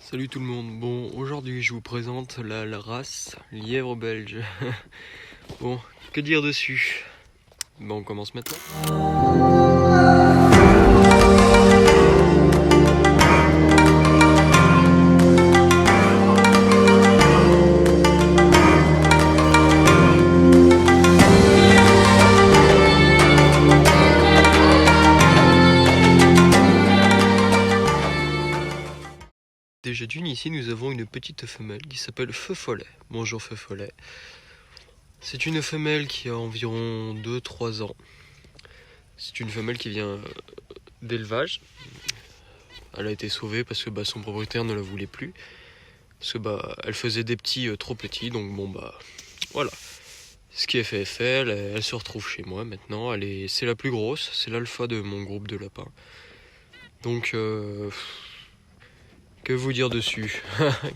Salut tout le monde. Bon, aujourd'hui je vous présente la race lièvre belge. Bon, que dire dessus? Bon, on commence maintenant. Déjà d'une, ici nous avons une petite femelle qui s'appelle Feu Follet. Bonjour Feu Follet. C'est une femelle qui a environ 2-3 ans. C'est une femelle qui vient d'élevage. Elle a été sauvée parce que son propriétaire ne la voulait plus. Parce que elle faisait des petits trop petits, donc voilà. Ce qui est fait est fait, elle se retrouve chez moi maintenant. C'est la plus grosse, c'est l'alpha de mon groupe de lapins. Donc, que vous dire dessus?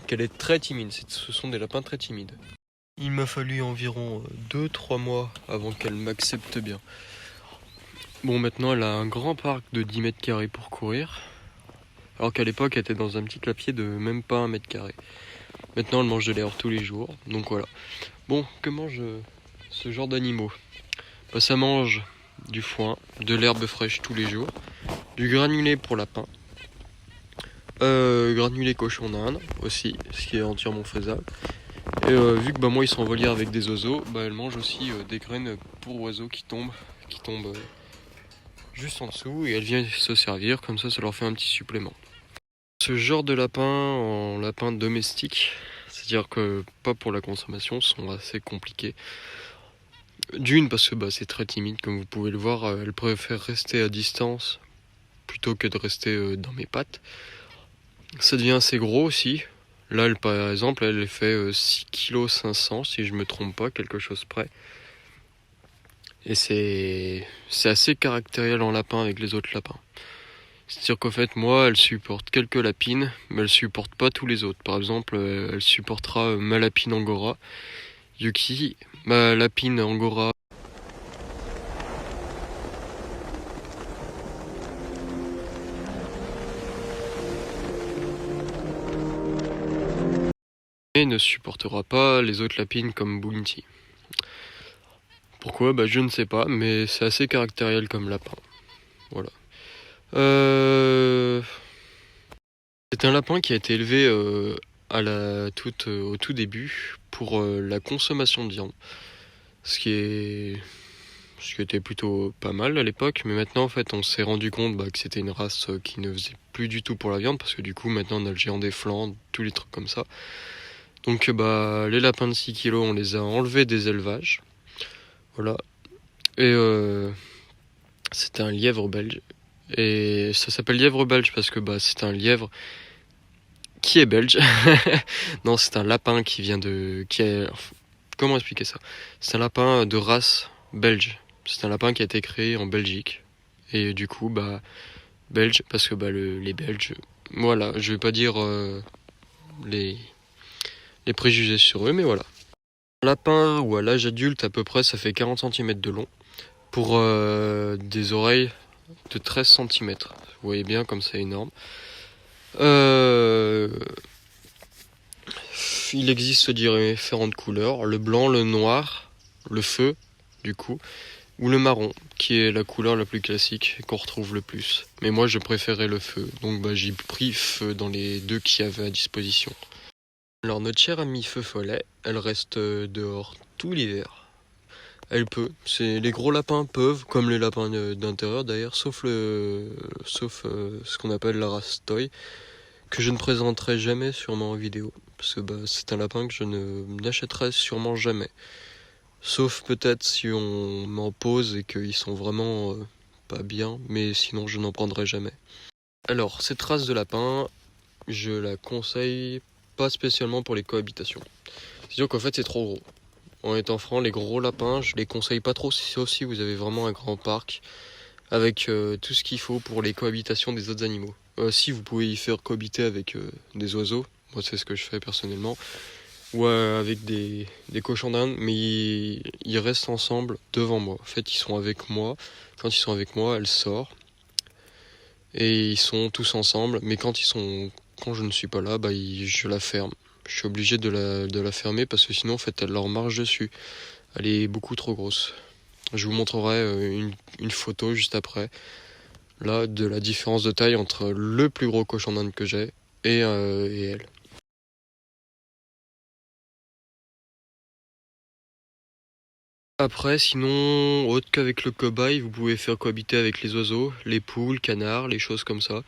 Qu'elle est très timide, ce sont des lapins très timides. Il m'a fallu environ 2-3 mois avant qu'elle m'accepte bien. Bon, maintenant elle a un grand parc de 10 mètres carrés pour courir. Alors qu'à l'époque elle était dans un petit clapier de même pas 1 mètre carré. Maintenant elle mange de l'herbe tous les jours, donc voilà. Bon, que mange ce genre d'animaux? Ça mange du foin, de l'herbe fraîche tous les jours, du granulé pour lapin, granulé cochon d'Inde aussi, ce qui est entièrement faisable. Et vu que moi ils sont en volière avec des oiseaux, elle mange aussi des graines pour oiseaux qui tombent juste en dessous, et elle vient se servir, comme ça leur fait un petit supplément. Ce genre de lapin en lapin domestique, c'est-à-dire que pas pour la consommation, sont assez compliqués. D'une, parce que c'est très timide, comme vous pouvez le voir, elle préfère rester à distance plutôt que de rester dans mes pattes. Ça devient assez gros aussi. Là, par exemple, elle fait 6,5 kg si je me trompe pas, quelque chose près. Et c'est assez caractériel en lapin avec les autres lapins. C'est-à-dire qu'en fait, moi, elle supporte quelques lapines, mais elle supporte pas tous les autres. Par exemple, elle supportera ma lapine angora, Yuki, ma lapine angora. Et ne supportera pas les autres lapines comme Bounty. Pourquoi? Je ne sais pas, mais c'est assez caractériel comme lapin. Voilà. C'est un lapin qui a été élevé au tout début pour la consommation de viande. Ce qui était plutôt pas mal à l'époque, mais maintenant en fait on s'est rendu compte que c'était une race qui ne faisait plus du tout pour la viande, parce que du coup maintenant on a le géant des flancs, tous les trucs comme ça. Donc les lapins de 6 kg on les a enlevés des élevages. Voilà. Et c'était un lièvre belge. Et ça s'appelle lièvre belge parce que c'est un lièvre qui est belge. Non, c'est un lapin comment expliquer ça? C'est un lapin de race belge. C'est un lapin qui a été créé en Belgique. Et du coup, belge, parce que les Belges... Voilà, je vais pas dire les préjugés sur eux, mais voilà. Un lapin, ou à l'âge adulte, à peu près, ça fait 40 cm de long. Pour des oreilles de 13 cm. Vous voyez bien comme c'est énorme. Il existe différentes couleurs, le blanc, le noir, le feu, du coup, ou le marron, qui est la couleur la plus classique qu'on retrouve le plus. Mais moi, je préférais le feu, donc j'ai pris feu dans les deux qu'il y avait à disposition. Alors, notre chère amie Feu Follet, elle reste dehors tout l'hiver. Elle peut. Les gros lapins peuvent, comme les lapins d'intérieur d'ailleurs, sauf ce qu'on appelle la race toy, que je ne présenterai jamais sûrement en vidéo. Parce que c'est un lapin que je n'achèterai sûrement jamais. Sauf peut-être si on m'en pose et qu'ils sont vraiment pas bien, mais sinon je n'en prendrai jamais. Alors, cette race de lapin, je la conseille pas spécialement pour les cohabitations. C'est sûr qu'en fait c'est trop gros. En étant franc, les gros lapins, je les conseille pas trop, sauf si vous avez vraiment un grand parc avec tout ce qu'il faut pour les cohabitations des autres animaux. Si vous pouvez y faire cohabiter avec des oiseaux, moi c'est ce que je fais personnellement, ou avec des cochons d'Inde, mais ils restent ensemble devant moi. En fait, ils sont avec moi. Quand ils sont avec moi, elle sort. Et ils sont tous ensemble, mais quand quand je ne suis pas là, je la ferme. Je suis obligé de la fermer parce que sinon en fait elle leur marche dessus. Elle est beaucoup trop grosse. Je vous montrerai une photo juste après, là, de la différence de taille entre le plus gros cochon d'Inde que j'ai et elle. Après, sinon, autre qu'avec le cobaye, vous pouvez faire cohabiter avec les oiseaux, les poules, canards, les choses comme ça.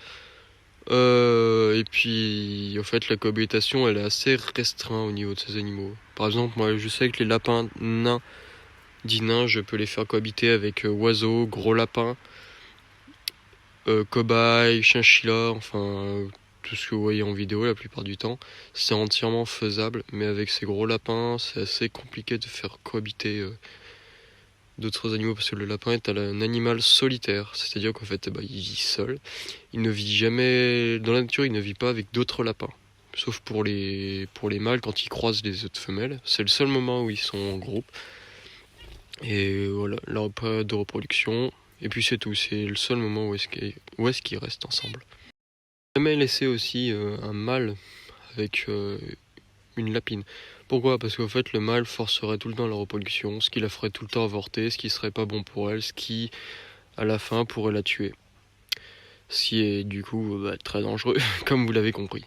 Et puis, en fait, la cohabitation, elle est assez restreinte au niveau de ces animaux. Par exemple, moi, je sais que les lapins nains, dits nains, je peux les faire cohabiter avec oiseaux, gros lapins, cobayes, chinchilla, enfin, tout ce que vous voyez en vidéo la plupart du temps. C'est entièrement faisable, mais avec ces gros lapins, c'est assez compliqué de faire cohabiter d'autres animaux parce que le lapin est un animal solitaire, c'est-à-dire qu'en fait il vit seul, il ne vit jamais dans la nature, il ne vit pas avec d'autres lapins, sauf pour les mâles quand ils croisent les autres femelles, c'est le seul moment où ils sont en groupe, et voilà, leur période de reproduction, et puis c'est tout, c'est le seul moment où est-ce qu'ils restent ensemble. Jamais laisser aussi un mâle avec une lapine. Pourquoi? Parce qu'en fait le mâle forcerait tout le temps la reproduction, ce qui la ferait tout le temps avorter, ce qui serait pas bon pour elle, ce qui à la fin pourrait la tuer. Ce qui est du coup très dangereux, comme vous l'avez compris.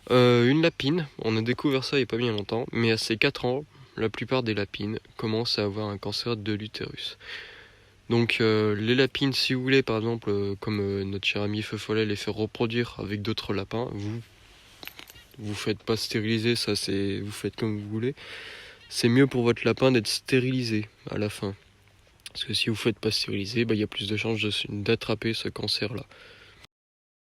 Une lapine, on a découvert ça il n'y a pas bien longtemps, mais à ses 4 ans, la plupart des lapines commencent à avoir un cancer de l'utérus. Donc les lapines, si vous voulez par exemple, comme notre cher ami Feu Follet les fait reproduire avec d'autres lapins, vous faites pas stériliser, ça c'est, vous faites comme vous voulez. C'est mieux pour votre lapin d'être stérilisé à la fin. Parce que si vous faites pas stériliser, il y a plus de chances d'attraper ce cancer-là.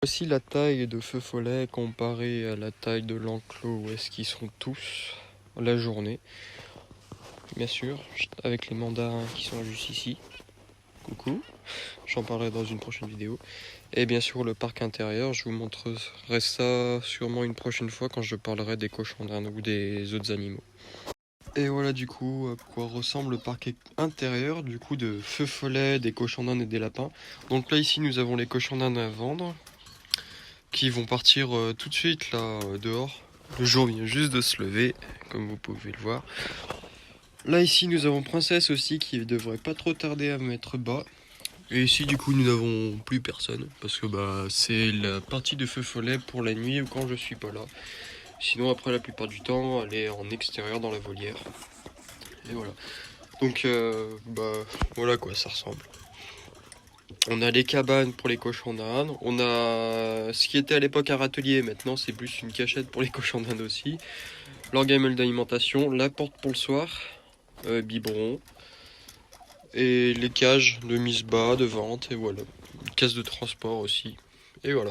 Voici la taille de Feu Follet comparée à la taille de l'enclos où est-ce qu'ils sont tous la journée. Bien sûr, avec les mandarins qui sont juste ici. Coucou, j'en parlerai dans une prochaine vidéo. Et bien sûr le parc intérieur, je vous montrerai ça sûrement une prochaine fois quand je parlerai des cochons d'Inde ou des autres animaux. Et voilà du coup à quoi ressemble le parc intérieur du coup de Feu Follet, des cochons d'Inde et des lapins. Donc là ici nous avons les cochons d'Inde à vendre qui vont partir tout de suite là dehors. Le jour vient juste de se lever comme vous pouvez le voir. Là ici nous avons Princesse aussi qui devrait pas trop tarder à mettre bas. Et ici du coup nous n'avons plus personne parce que c'est la partie de Feu Follet pour la nuit ou quand je suis pas là. Sinon après la plupart du temps elle est en extérieur dans la volière. Et voilà. Donc voilà quoi ça ressemble. On a les cabanes pour les cochons d'Inde. On a ce qui était à l'époque un râtelier, maintenant c'est plus une cachette pour les cochons d'Inde aussi. Leur gamelle d'alimentation, la porte pour le soir, biberon. Et les cages de mise bas, de vente, et voilà. Une caisse de transport aussi. Et voilà.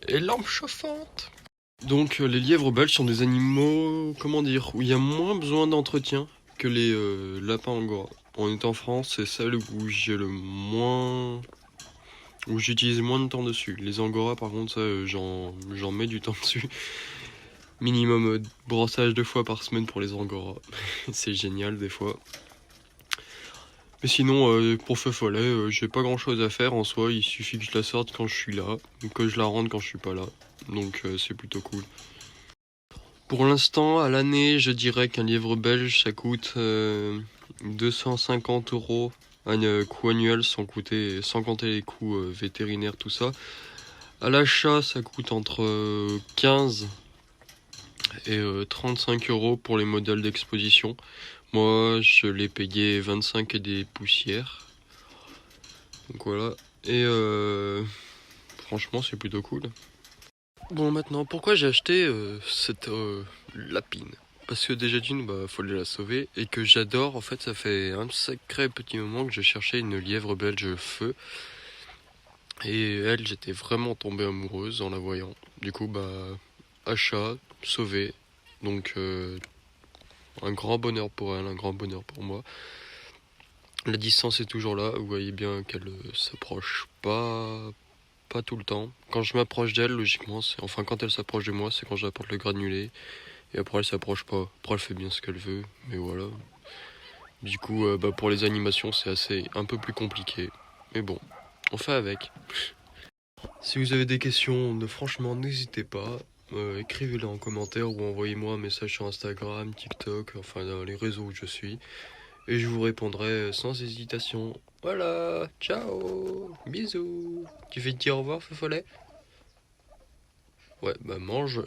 Et lampe chauffante. Donc les lièvres belges sont des animaux, comment dire, où il y a moins besoin d'entretien que les lapins angora. On est en France, c'est celle où j'ai le moins, où j'utilise moins de temps dessus. Les angora par contre ça j'en mets du temps dessus. Minimum brossage 2 fois par semaine pour les angora. C'est génial des fois. Mais sinon pour Feu Follet j'ai pas grand chose à faire en soi, il suffit que je la sorte quand je suis là, ou que je la rende quand je suis pas là. Donc c'est plutôt cool. Pour l'instant, à l'année, je dirais qu'un lièvre belge, ça coûte 250 € un coût annuel sans compter les coûts vétérinaires, tout ça. À l'achat, ça coûte entre 15 et 35 € pour les modèles d'exposition. Moi, je l'ai payé 25 et des poussières. Donc voilà. Et franchement, c'est plutôt cool. Bon, maintenant, pourquoi j'ai acheté cette lapine? Parce que déjà d'une, fallait la sauver, et que j'adore, en fait, ça fait un sacré petit moment que je cherchais une lièvre belge feu. Et elle, j'étais vraiment tombé amoureuse en la voyant. Du coup, achat, sauvé. Donc, un grand bonheur pour elle, un grand bonheur pour moi. La distance est toujours là, vous voyez bien qu'elle s'approche pas tout le temps. Quand je m'approche d'elle, logiquement, quand elle s'approche de moi, c'est quand j'apporte le granulé. Et après, elle s'approche pas. Après, elle fait bien ce qu'elle veut. Mais voilà. Du coup, pour les animations, c'est un peu plus compliqué. Mais bon, on fait avec. Si vous avez des questions, franchement, n'hésitez pas. Écrivez-les en commentaire ou envoyez-moi un message sur Instagram, TikTok, enfin dans les réseaux où je suis. Et je vous répondrai sans hésitation. Voilà, ciao, bisous. Tu fais dire au revoir, Feu Follet? Ouais, bah mange.